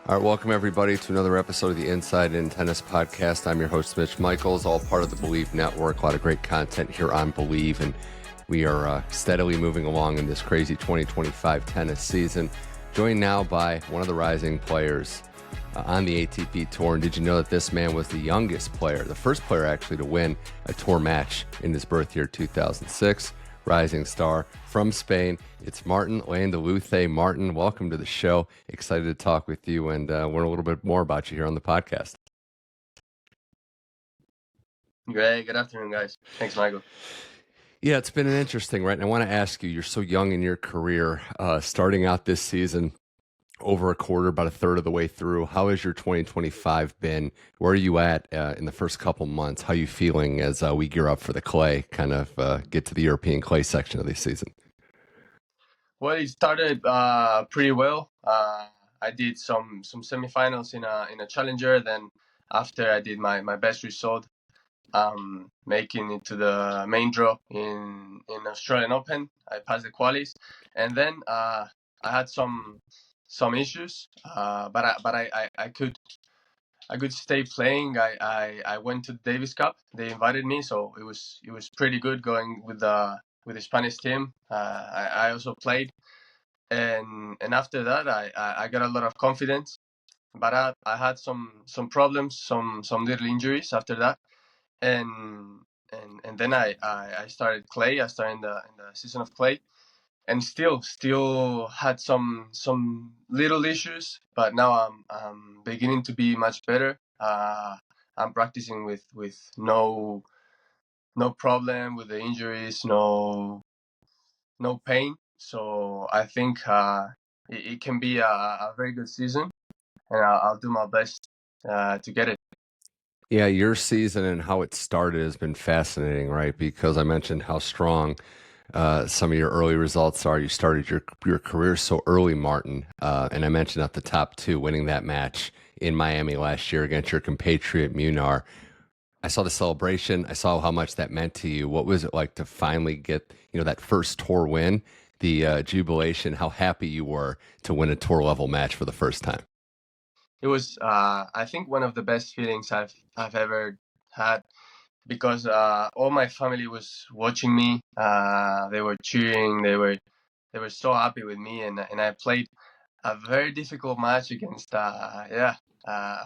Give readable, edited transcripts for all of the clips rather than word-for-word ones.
All right, welcome everybody to another episode of the Inside In Tennis Podcast. I'm your host, Mitch Michals, all part of the Believe Network. A lot of great content here on Believe, and we are steadily moving along in this crazy 2025 tennis season. Joined now by one of the rising players on the ATP Tour. And did you know that this man was the youngest player, the first player actually to win a tour match in his birth year, 2006? Rising star from Spain. It's Martin Landaluce. Martin, welcome to the show. Excited to talk with you and learn a little bit more about you here on the podcast. Great. Good afternoon, guys. Thanks, Michael. Yeah, it's been an interesting, right? And I want to ask you, you're so young in your career, starting out this season, over a quarter, about a third of the way through. How has your 2025 been? Where are you at in the first couple months? How are you feeling as we gear up for the clay, kind of get to the European clay section of this season? Well, it started pretty well. I did some semifinals in a challenger. Then after I did my best result, making it to the main draw in Australian Open. I passed the qualies, and then I had some issues, but I could stay playing. I went to the Davis Cup. They invited me, so it was pretty good going with the Spanish team. I also played, and after that I got a lot of confidence. But I had some problems, some little injuries after that, and then I started clay. I started in the season of clay, and still had some little issues, but now I'm beginning to be much better. I'm practicing with no problem with the injuries, no pain. So I think it can be a very good season, and I'll do my best to get it. Yeah, your season and how it started has been fascinating, right? Because I mentioned how strong some of your early results are. You started your career so early, Martin, and I mentioned at the top two, winning that match in Miami last year against your compatriot Munar. I saw the celebration. I saw how much that meant to you. What was it like to finally get, that first tour win, the jubilation, how happy you were to win a tour level match for the first time? It was, I think, one of the best feelings I've ever had, because all my family was watching me. They were cheering. They were so happy with me, and I played a very difficult match against a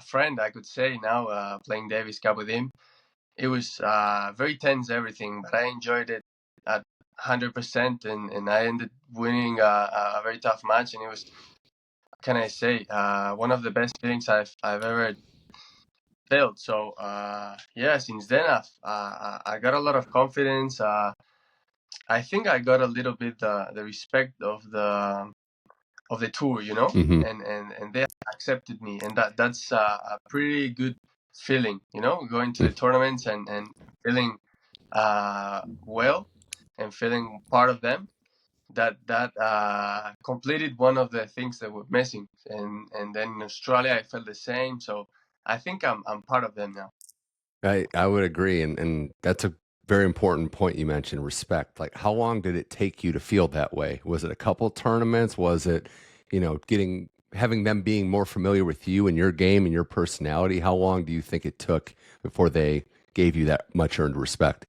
friend, I could say now, playing Davis Cup with him. It was very tense, everything, but I enjoyed it at 100%, and I ended winning a very tough match, and it was, can I say, one of the best feelings I've ever felt. So since then I got a lot of confidence. I think I got a little bit the respect of the tour, Mm-hmm. and they accepted me, and that's a pretty good feeling, going to the tournaments and feeling well and feeling part of them. That completed one of the things that were missing, and then in Australia I felt the same. So I think I'm part of them now. I would agree, and that's a very important point you mentioned, respect. Like, how long did it take you to feel that way? Was it a couple tournaments? Was it, having them being more familiar with you and your game and your personality? How long do you think it took before they gave you that much earned respect?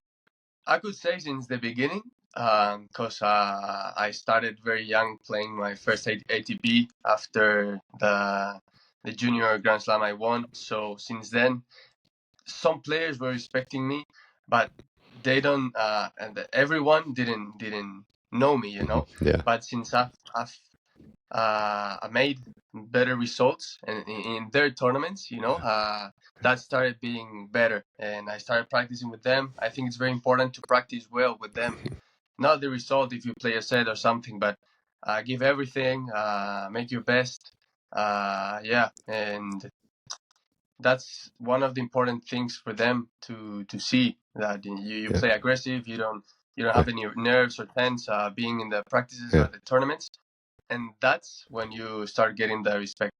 I could say since the beginning, because I started very young, playing my first ATP after the junior Grand Slam I won. So since then, some players were respecting me, but they don't, and everyone didn't know me, Yeah. But since I've I made better results in their tournaments, that started being better, and I started practicing with them. I think it's very important to practice well with them, not the result if you play a set or something, but give everything, make your best, and that's one of the important things for them to see, that you play aggressive, you don't have any nerves or tense, being in the practices or the tournaments, and that's when you start getting the respect.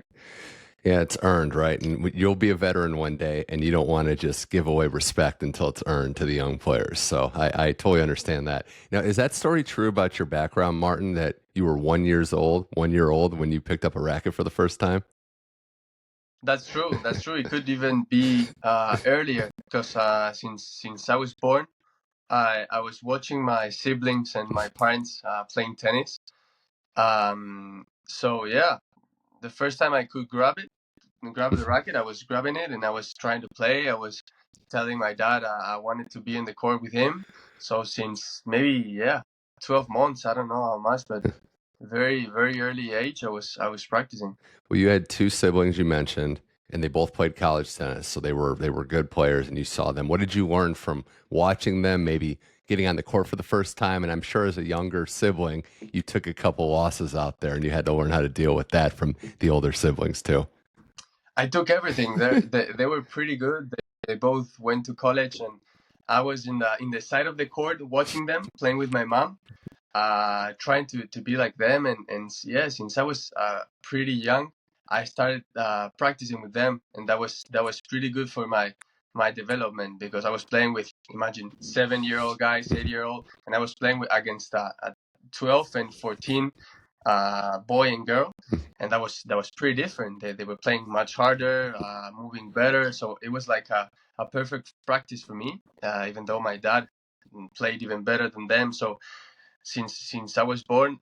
Yeah, it's earned, right? And you'll be a veteran one day, and you don't want to just give away respect until it's earned to the young players. So I totally understand that. Now, is that story true about your background, Martin, that you were 1 year old when you picked up a racket for the first time? That's true. That's true. It could even be earlier because since I was born, I was watching my siblings and my parents playing tennis. So yeah, the first time I could grab the racket, I was grabbing it and I was trying to play. I was telling my dad I wanted to be in the court with him. So since maybe 12 months, I don't know how much, but very very early age, I was practicing. Well, you had two siblings you mentioned, and they both played college tennis, so they were good players, and you saw them. What did you learn from watching them? Maybe getting on the court for the first time, and I'm sure as a younger sibling, you took a couple losses out there, and you had to learn how to deal with that from the older siblings too. I took everything. They were pretty good. They both went to college, and I was in the side of the court watching them playing with my mom, trying to be like them. And yeah, since I was pretty young, I started practicing with them, and that was pretty good for my development because I was playing with, imagine, 7-year-old guys, 8-year-old, and I was playing against a 12 and 14 boy and girl, and that was pretty different. They were playing much harder, moving better, so it was like a perfect practice for me. Even though my dad played even better than them, so since I was born,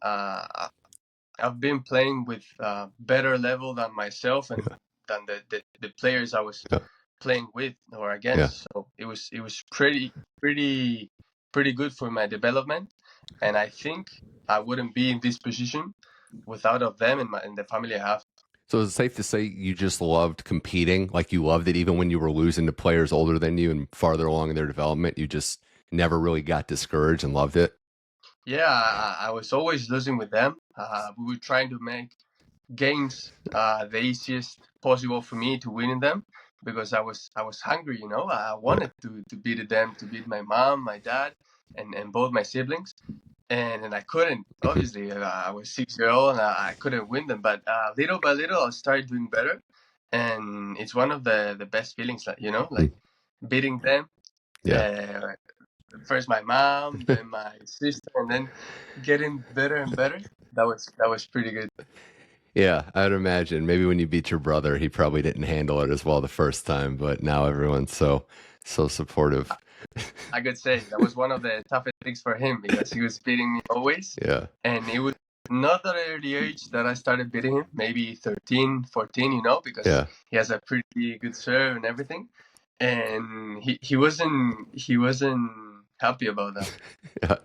I've been playing with better level than myself and Yeah, than the players I was yeah, playing with or yeah. against. So it was pretty good for my development, and I think I wouldn't be in this position without of them and the family I have. So is it safe to say you just loved competing? Like you loved it even when you were losing to players older than you and farther along in their development, you just never really got discouraged and loved it? Yeah, I was always losing with them. We were trying to make games the easiest possible for me to win in them because I was hungry. I Yeah, wanted to beat them, to beat my mom, my dad, and both my siblings, and I couldn't. Obviously, I was 6 year old and I couldn't win them. But little by little, I started doing better, and it's one of the best feelings. Like beating them. yeah. Uh, First my mom, then my sister, and then getting better and better. That was pretty good. Yeah, I'd imagine. Maybe when you beat your brother, he probably didn't handle it as well the first time, but now everyone's so supportive. I could say that was one of the toughest things for him because he was beating me always. Yeah, And it was not at an early age that I started beating him, maybe 13, 14, because yeah, he has a pretty good serve and everything. And he wasn't happy about that. yeah.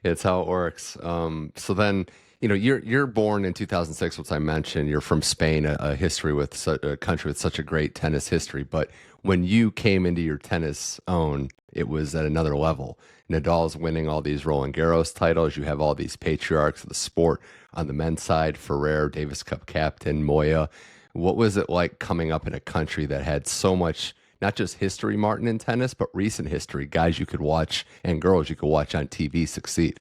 It's how it works. So then, you're born in 2006, which I mentioned. You're from Spain, a history with a country with such a great tennis history. But when you came into your tennis own, it was at another level. Nadal's winning all these Roland Garros titles. You have all these patriarchs of the sport on the men's side: Ferrer, Davis Cup captain, Moya. What was it like coming up in a country that had so much, not just history, Martin, in tennis, but recent history, guys you could watch and girls you could watch on TV succeed?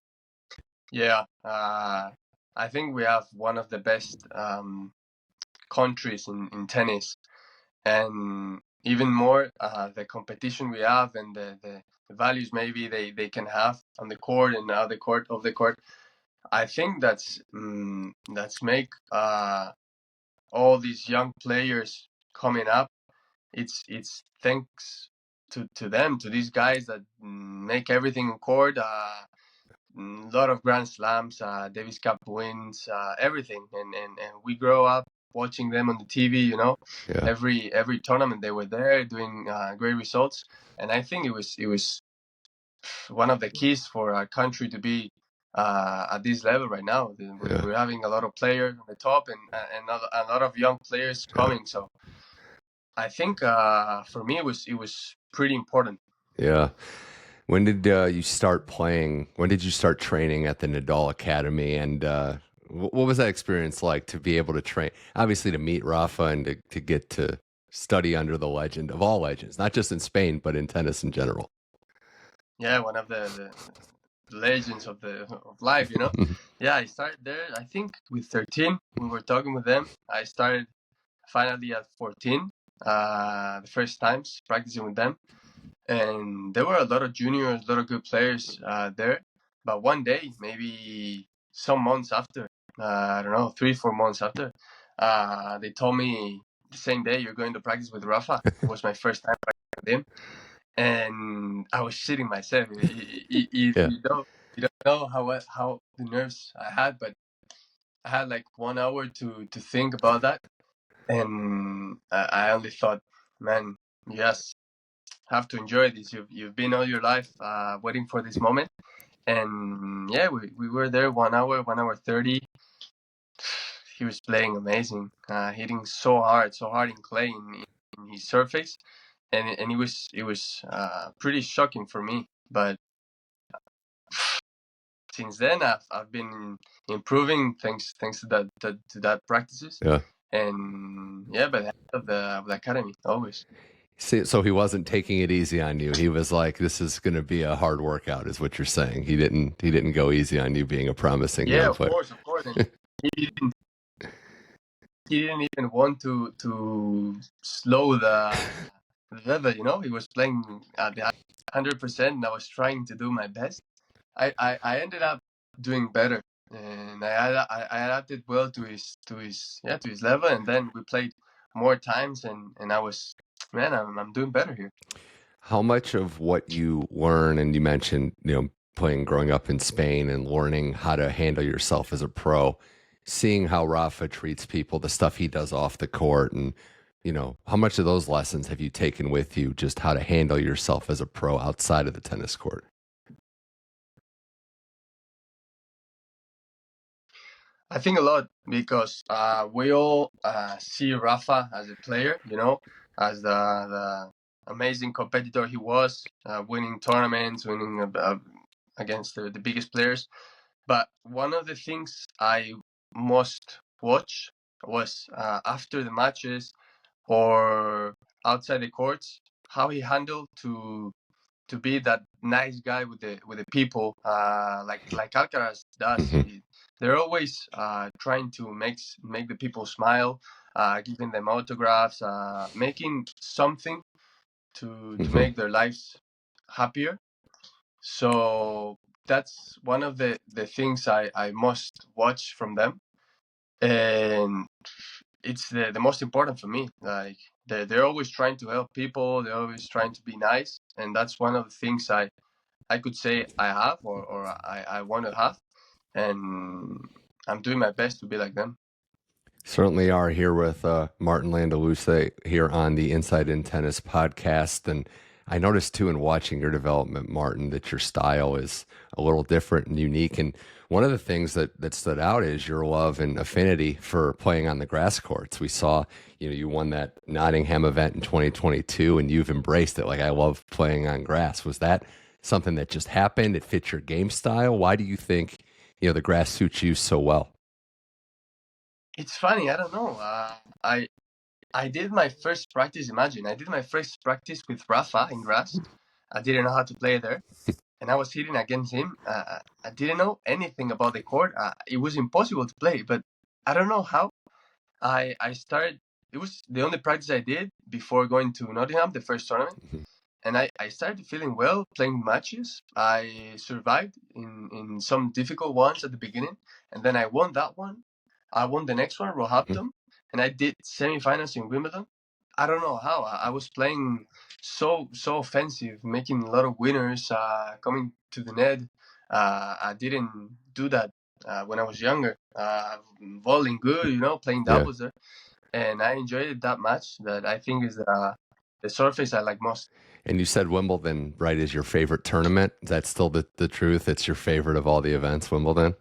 Yeah, I think we have one of the best countries in tennis, and even more the competition we have and the values maybe they can have on the court and out the court of the court. I think that's make all these young players coming up. It's thanks to them, to these guys that make everything on court. Lot of Grand Slams, Davis Cup wins, everything, and we grow up watching them on the TV. Yeah, Every tournament they were there doing great results, and I think it was one of the keys for our country to be at this level right now. We're, yeah, we're having a lot of players on the top and a lot of young players yeah, coming. So I think for me it was pretty important. yeah. When did you start playing? When did you start training at the Nadal Academy? And what was that experience like to be able to train? Obviously, to meet Rafa and to get to study under the legend of all legends, not just in Spain, but in tennis in general. Yeah, one of the legends of life. Yeah, I started there. I think with 13, we were talking with them. I started finally at 14, the first times practicing with them, and there were a lot of juniors, a lot of good players there. But one day, maybe some months after, I don't know, 3, 4 months after, they told me the same day you're going to practice with Rafa. It was my first time practicing with him, and I was shitting myself. You don't know how the nerves I had, but I had like 1 hour to think about that, and I only thought, man, yes, have to enjoy this. You've been all your life waiting for this moment, and yeah, we were there 1 hour 30. He was playing amazing, hitting so hard in clay in his surface, and it was pretty shocking for me. But since then, I've been improving thanks to that practices. Yeah. And yeah, but of the academy always. See, so he wasn't taking it easy on you. He was like, "This is going to be a hard workout," is what you're saying. He didn't go easy on you, being a promising young player. Of course. And he didn't even want to slow the level. You know, he was playing at the 100%, and I was trying to do my best. I ended up doing better, and I adapted well to his level, and then we played more times, and I was, man, I'm doing better here. How much of what you learn, and you mentioned, playing growing up in Spain and learning how to handle yourself as a pro, seeing how Rafa treats people, the stuff he does off the court, and how much of those lessons have you taken with you, just how to handle yourself as a pro outside of the tennis court? I think a lot, because we all see Rafa as a player, as the amazing competitor he was, winning tournaments, winning against the biggest players. But one of the things I most watch was after the matches or outside the courts, how he handled to be that nice guy with the people, like Alcaraz does. They're always trying to make the people smile, giving them autographs, making something to make their lives happier. So that's one of the things I must watch from them, and it's the most important for me. Like they're always trying to help people, they're always trying to be nice, and that's one of the things I could say I have, or I want to have, and I'm doing my best to be like them. Certainly are here with Martin Landaluce here on the Inside in Tennis podcast. And I noticed too, in watching your development, Martin, that your style is a little different and unique. And one of the things that stood out is your love and affinity for playing on the grass courts. We saw, you won that Nottingham event in 2022, and you've embraced it. Like, I love playing on grass. Was that something that just happened? It fits your game style? Why do you think, the grass suits you so well? It's funny. I don't know. I did my first practice. Imagine, I did my first practice with Rafa in grass. I didn't know how to play there, and I was hitting against him. I didn't know anything about the court. It was impossible to play, but I don't know how. I started. It was the only practice I did before going to Nottingham, the first tournament. And I started feeling well playing matches. I survived in some difficult ones at the beginning, and then I won that one. I won the next one, Roehampton, and I did semifinals in Wimbledon. I don't know how. I was playing so offensive, making a lot of winners, coming to the net. I didn't do that when I was younger. Volleying good, playing doubles there, and I enjoyed that match. That I think is the surface I like most. And you said Wimbledon, right, is your favorite tournament. Is that still the truth? It's your favorite of all the events, Wimbledon?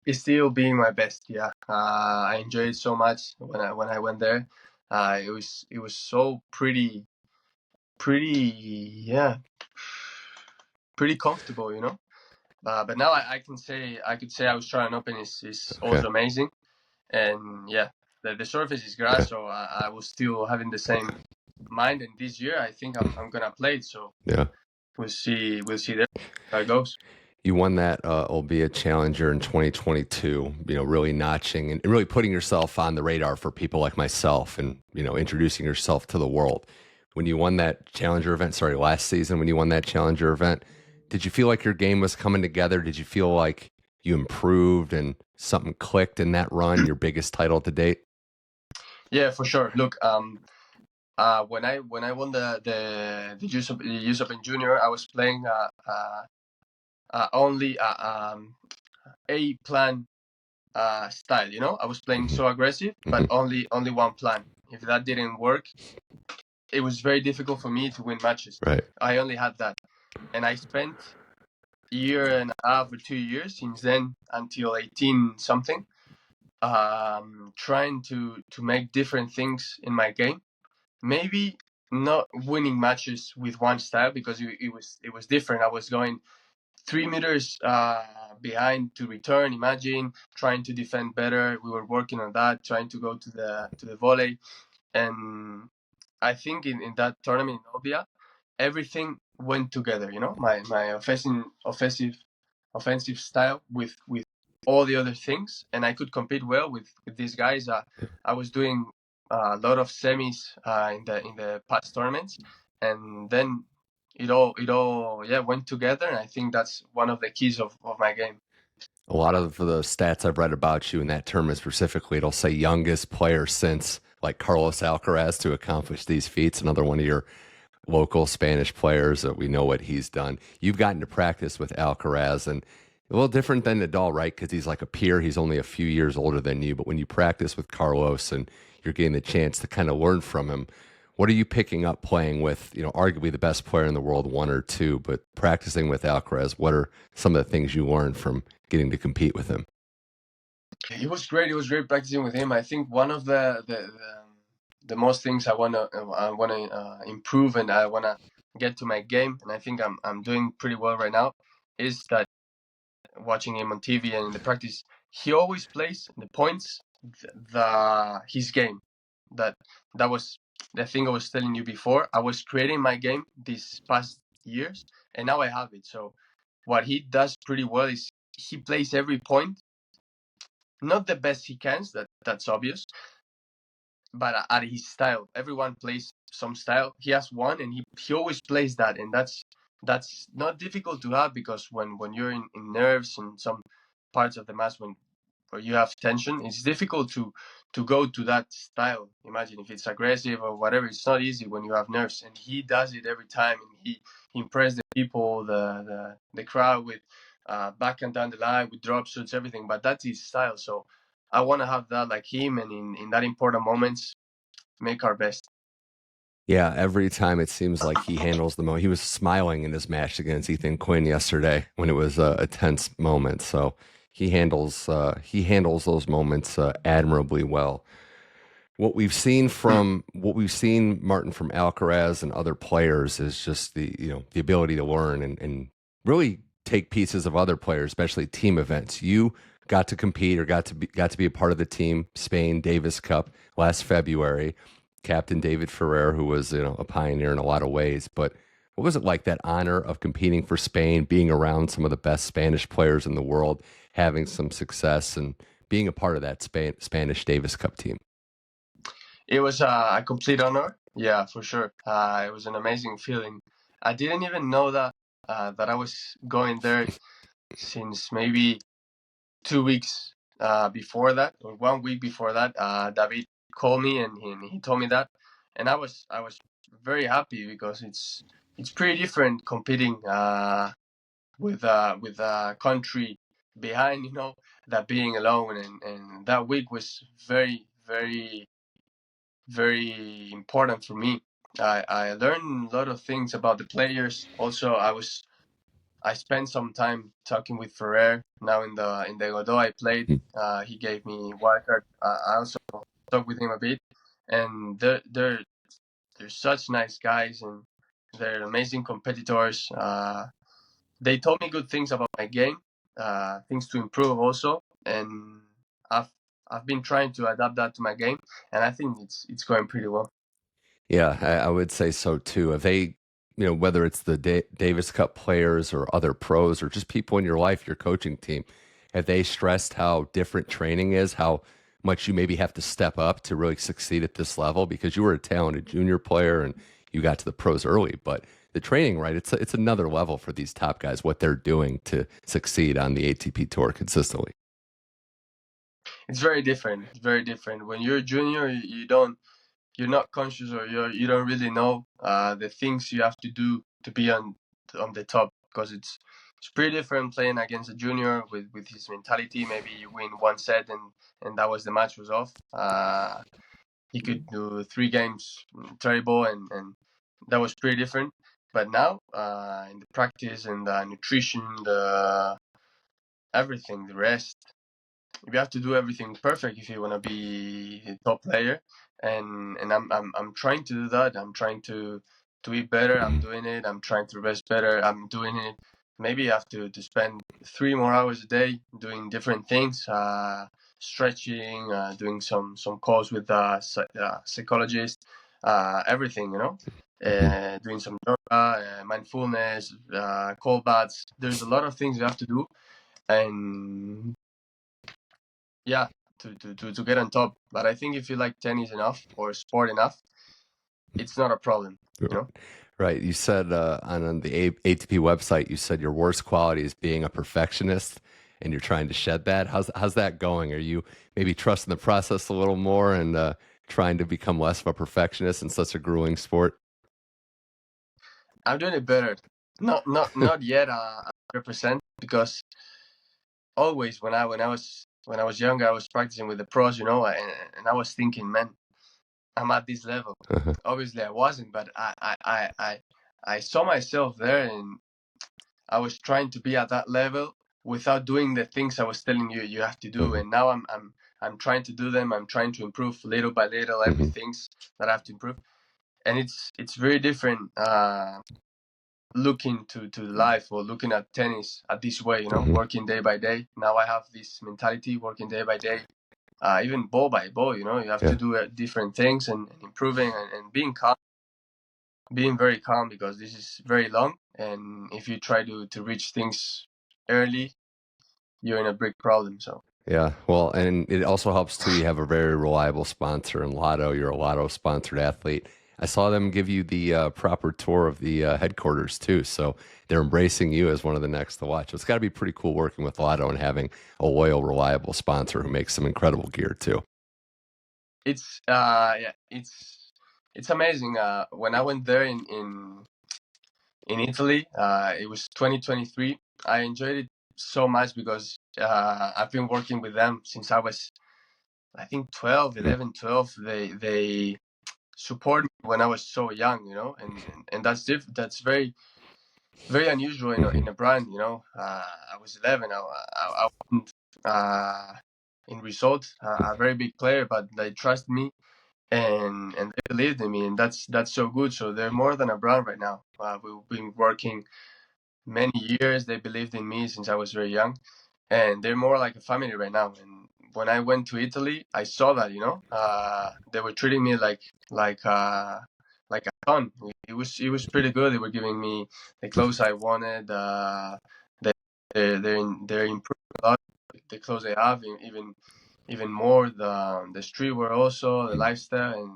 It's still being my best. Yeah, I enjoyed it so much when I went there. It was so pretty comfortable. But now I could say Australian Open is also amazing, and yeah, the surface is grass, so I was still having the same mind. And this year, I think I'm gonna play it. So yeah, we'll see there how it goes. You won that albeit challenger in 2022, really notching and really putting yourself on the radar for people like myself, and, introducing yourself to the world. When you won that challenger event, last season, when you won that challenger event, did you feel like your game was coming together? Did you feel like you improved and something clicked in that run, your biggest title to date? Yeah, for sure. Look, when I won the US Open Junior, I was playing only a plan style. You know, I was playing Hmm. so aggressive, but Hmm. only one plan. If that didn't work, it was very difficult for me to win matches. Right. I only had that, and I spent year and a half or 2 years since then until 18 something, trying to make different things in my game. Maybe not winning matches with one style because it was different. I was going 3 meters behind to return. Imagine trying to defend better. We were working on that, trying to go to the volley, and I think in that tournament in Obia, everything went together. You know, my offensive style with all the other things, and I could compete well with these guys. I was doing a lot of semis in the past tournaments, and then it all yeah went together, and I think that's one of the keys of my game. A lot of the stats I've read about you in that tournament specifically, it'll say youngest player since like Carlos Alcaraz to accomplish these feats. Another one of your local Spanish players that we know what he's done. You've gotten to practice with Alcaraz and a little different than Nadal, right? Because he's like a peer. He's only a few years older than you. But when you practice with Carlos and you're getting the chance to kind of learn from him, what are you picking up playing with, arguably the best player in the world, one or two, but practicing with Alcaraz? What are some of the things you learned from getting to compete with him? It was great. It was great practicing with him. I think one of the most things I wanna improve, and I wanna get to my game, and I think I'm doing pretty well right now, is that watching him on TV and in the practice, he always plays the points, his game. That that was the thing I was telling you before. I was creating my game these past years, and now I have it. So what he does pretty well is he plays every point, not the best he can. That's obvious, but at his style. Everyone plays some style. He has one, and he always plays that, and that's not difficult to have because when you're in nerves and some parts of the match where you have tension, it's difficult to go to that style. Imagine if it's aggressive or whatever. It's not easy when you have nerves, and he does it every time, and he impresses the people, the crowd with back and down the line with drop shoots, everything. But that's his style, so I want to have that like him, and in that important moments, make our best. Yeah, every time it seems like he handles the moment. He was smiling in his match against Ethan Quinn yesterday when it was a tense moment. So he handles those moments admirably well. What we've seen, Martin, from Alcaraz and other players is just the ability to learn and really take pieces of other players, especially team events. You got to compete or got to be a part of the team Spain Davis Cup last February. Captain David Ferrer, who was a pioneer in a lot of ways, but what was it like, that honor of competing for Spain, being around some of the best Spanish players in the world, having some success, and being a part of that Spanish Davis Cup team? It was a complete honor. Yeah, for sure. It was an amazing feeling. I didn't even know that I was going there since maybe 2 weeks before that, or 1 week before that. David called me, and he told me that, and I was very happy because it's pretty different competing with a country behind, that being alone, and that week was very, very, very important for me. I learned a lot of things about the players. Also, I spent some time talking with Ferrer. Now in the Godot I played, he gave me wildcard. I also talked with him a bit, and they're such nice guys, and they're amazing competitors. They told me good things about my game, things to improve also, and I've I've been trying to adapt that to my game, and I think it's going pretty well. Yeah, I would say so too. Have they, whether it's the Davis Cup players or other pros or just people in your life, your coaching team, have they stressed how different training is, how much you maybe have to step up to really succeed at this level? Because you were a talented junior player and you got to the pros early, but the training, right? It's another level for these top guys, what they're doing to succeed on the ATP tour consistently. it's very different. It's very different. When you're a junior, you're not conscious, or you don't really know the things you have to do to be on the top, because it's pretty different playing against a junior with his mentality. Maybe you win one set and that was the match was off. He could do 3 games terrible, and that was pretty different. But now in the practice and the nutrition, the everything, the rest, you have to do everything perfect if you want to be a top player. And I'm trying to do that. I'm trying to eat better. I'm doing it. I'm trying to rest better. I'm doing it. Maybe I have to spend 3 more hours a day doing different things, stretching, doing some calls with psychologists, everything, doing some yoga, mindfulness, cold baths. There's a lot of things you have to do, and yeah, to get on top. But I think if you like tennis enough or sport enough, it's not a problem, you know. Right. You said on the ATP website, you said your worst quality is being a perfectionist, and you're trying to shed that. How's that going? Are you maybe trusting the process a little more and trying to become less of a perfectionist in such a grueling sport? I'm doing it better. Not yet 100%, because always when I was younger, I was practicing with the pros, and I was thinking, man, I'm at this level. Uh-huh. Obviously, I wasn't, but I saw myself there, and I was trying to be at that level without doing the things I was telling you have to do. Mhm. And now I'm trying to do them. I'm trying to improve little by little every things that I have to improve. And it's very different looking to life, or looking at tennis at this way, working day by day. Now I have this mentality, working day by day, even ball by ball. You have Yeah. to do different things, and improving, and being calm, being very calm, because this is very long. And if you try to reach things early, you're in a big problem. So Yeah, well, and it also helps too. You have a very reliable sponsor in Lotto. You're a Lotto sponsored athlete. I saw them give you the proper tour of the headquarters too. So they're embracing you as one of the next to watch. It's got to be pretty cool working with Lotto and having a loyal, reliable sponsor who makes some incredible gear too. it's yeah, it's amazing. When I went there in Italy, it was 2023. I enjoyed it so much, because I've been working with them since I was, I think, 12, 11, 12. They support me when I was so young, and that's very, very unusual in a brand, I was 11. I wasn't in result a very big player, but they trust me, and they believed in me, and that's so good. So they're more than a brand right now. We've been working many years. They believed in me since I was very young, and they're more like a family right now. And when I went to Italy, I saw that, they were treating me like a son. It was pretty good. They were giving me the clothes I wanted. They they're improving a lot. The clothes they have, even more the streetwear, also the lifestyle. And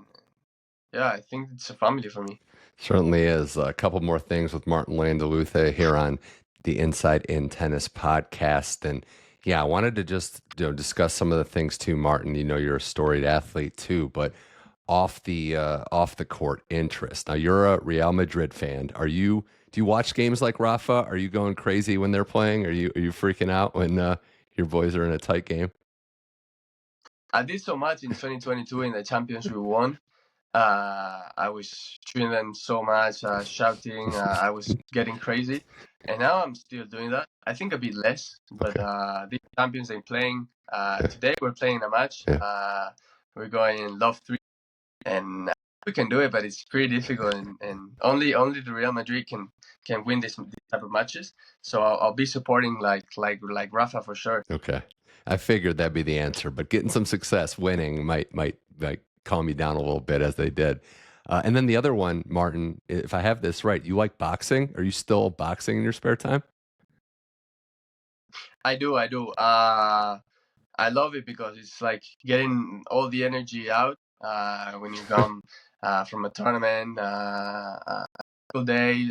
yeah, I think it's a family for me. Certainly is. A couple more things with Martin Landaluce here on the Inside in Tennis podcast. And yeah, I wanted to just discuss some of the things too, Martin. You're a storied athlete too, but off the court interest. Now you're a Real Madrid fan. Do you watch games like Rafa? Are you going crazy when they're playing? Are you freaking out when your boys are in a tight game? I did so much in 2022 in the Champions we won. I was cheering them so much, shouting. I was getting crazy, and now I'm still doing that. I think a bit less, but Okay. the champions ain't playing. Today we're playing a match. Yeah. We're going love 3, and we can do it, but it's pretty difficult, and only the Real Madrid can win this type of matches. So I'll be supporting like Rafa for sure. Okay. I figured that'd be the answer, but getting some success, winning might like calm you down a little bit as they did. And then the other one, Martin, if I have this right, you like boxing? Are you still boxing in your spare time? I do. I love it, because it's like getting all the energy out when you come from a tournament, full day.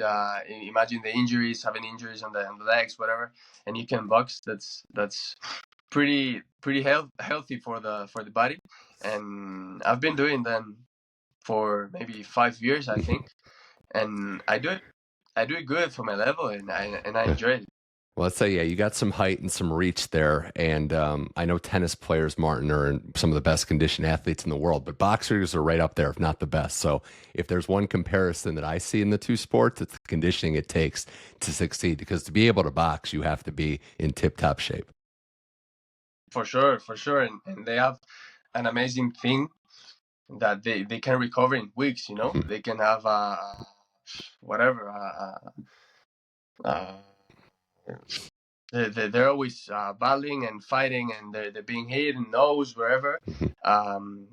Imagine the injuries, having injuries on the legs, whatever, and you can box. That's pretty pretty healthy for the body, and I've been doing them for maybe 5 years, I think, and I do it good for my level, and I Yeah. enjoy it. Well, let's say, yeah, you got some height and some reach there. And I know tennis players, Martin, are some of the best conditioned athletes in the world, but boxers are right up there, if not the best. So if there's one comparison that I see in the two sports, it's the conditioning it takes to succeed. Because to be able to box, you have to be in tip-top shape. For sure, and they have an amazing thing that they can recover in weeks. Mhm. They can have whatever. They're always battling and fighting, and they're being hit in nose wherever. Mhm. Um,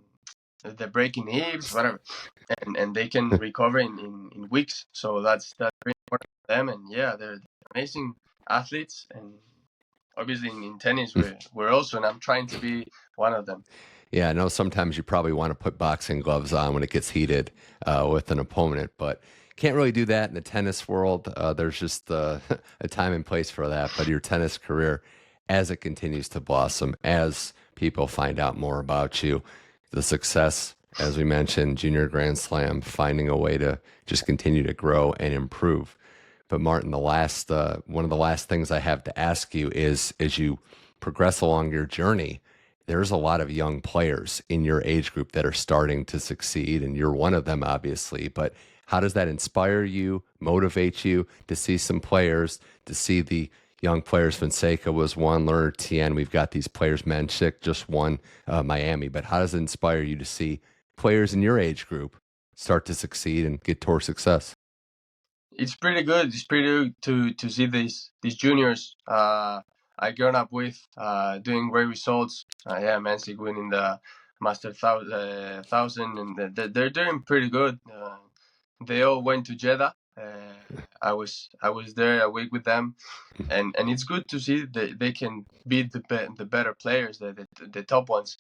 they're breaking hips, whatever, and they can recover in weeks. So that's very important for them. And yeah, they're amazing athletes, and obviously in tennis we're also, and I'm trying to be one of them. Yeah, I know sometimes you probably want to put boxing gloves on when it gets heated with an opponent, but can't really do that in the tennis world. There's just a time and place for that. But your tennis career, as it continues to blossom, as people find out more about you, the success, as we mentioned, Junior Grand Slam, finding a way to just continue to grow and improve. But Martin, the last one of the last things I have to ask you is, as you progress along your journey, there's a lot of young players in your age group that are starting to succeed, and you're one of them, obviously. But how does that inspire you, motivate you to see some players, to see the young players? Fonseca was one, Lerner Tien. We've got these players, Menchik just won Miami. But how does it inspire you to see players in your age group start to succeed and get tour success? It's pretty good. It's pretty good to see these juniors I grown up with doing great results. Yeah, Mansik winning the Master 1000, and they're doing pretty good. They all went to Jeddah. I was there a week with them, and it's good to see that they can beat the better players, the top ones,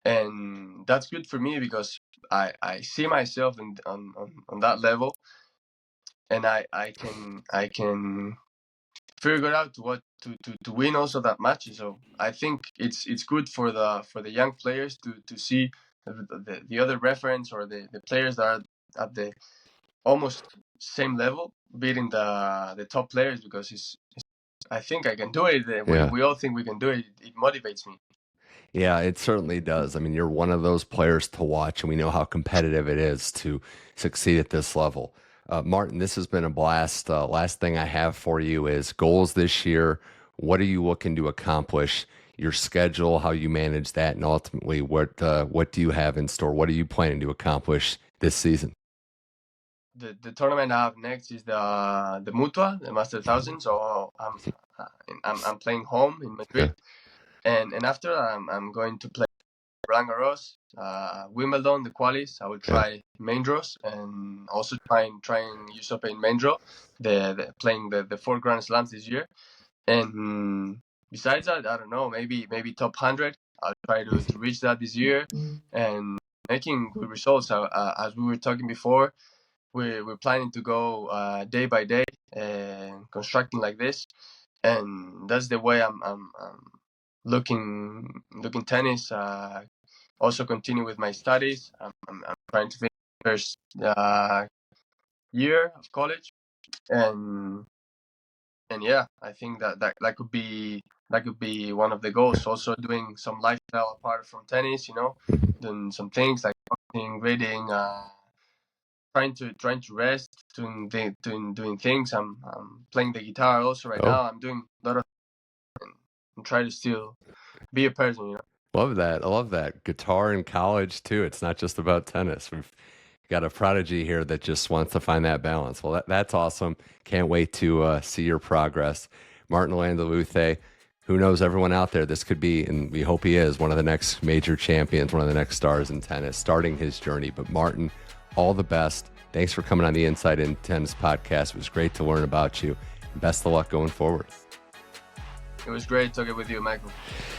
and that's good for me because I see myself on that level, and I can figure out to win also that match. So I think it's good for the young players to see the other reference, or the players that are at the almost same level beating the top players, because I think I can do it. Yeah. We all think we can do it. It motivates me. Yeah, it certainly does. I mean, you're one of those players to watch, and we know how competitive it is to succeed at this level. Martin, this has been a blast. Last thing I have for you is goals this year. What are you looking to accomplish? Your schedule, how you manage that, and ultimately, what do you have in store? What are you planning to accomplish this season? The tournament I have next is the Mutua, the Master 1000. So I'm playing home in Okay. Madrid, and after I'm going to play Roland Garros, Wimbledon, the qualis. I will Yeah. try main draws, and also try and use up in main draw, playing the 4 Grand Slams this year. And besides that, I don't know, maybe top 100. I'll try to reach that this year, and making good results. As we were talking before, we're planning to go day by day and constructing like this, and that's the way I'm looking tennis. Also continue with my studies. I'm trying to finish first year of college, and yeah, I think that could be one of the goals. Also doing some lifestyle apart from tennis, doing some things like talking, reading, trying to rest, doing things. I'm playing the guitar also right Oh, now. I'm doing a lot of, and try to still be a person. love that. I love that. Guitar in college, too. It's not just about tennis. We've got a prodigy here that just wants to find that balance. Well, that's awesome. Can't wait to see your progress. Martin Landaluce, who knows, everyone out there, this could be, and we hope he is, one of the next major champions, one of the next stars in tennis, starting his journey. But Martin, all the best. Thanks for coming on the Inside in Tennis podcast. It was great to learn about you. Best of luck going forward. It was great talking with you, Michael.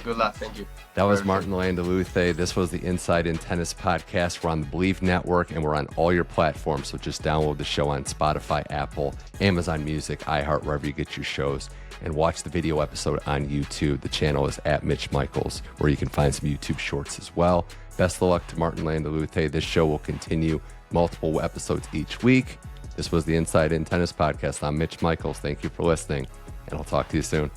Good luck. Thank you. That was Martin Landaluce. This was the Inside in Tennis podcast. We're on the Believe Network, and we're on all your platforms. So just download the show on Spotify, Apple, Amazon Music, iHeart, wherever you get your shows. and watch the video episode on YouTube. The channel is at Mitch Michals, where you can find some YouTube shorts as well. Best of luck to Martin Landaluce. This show will continue multiple episodes each week. This was the Inside In Tennis Podcast. I'm Mitch Michals. Thank you for listening, and I'll talk to you soon.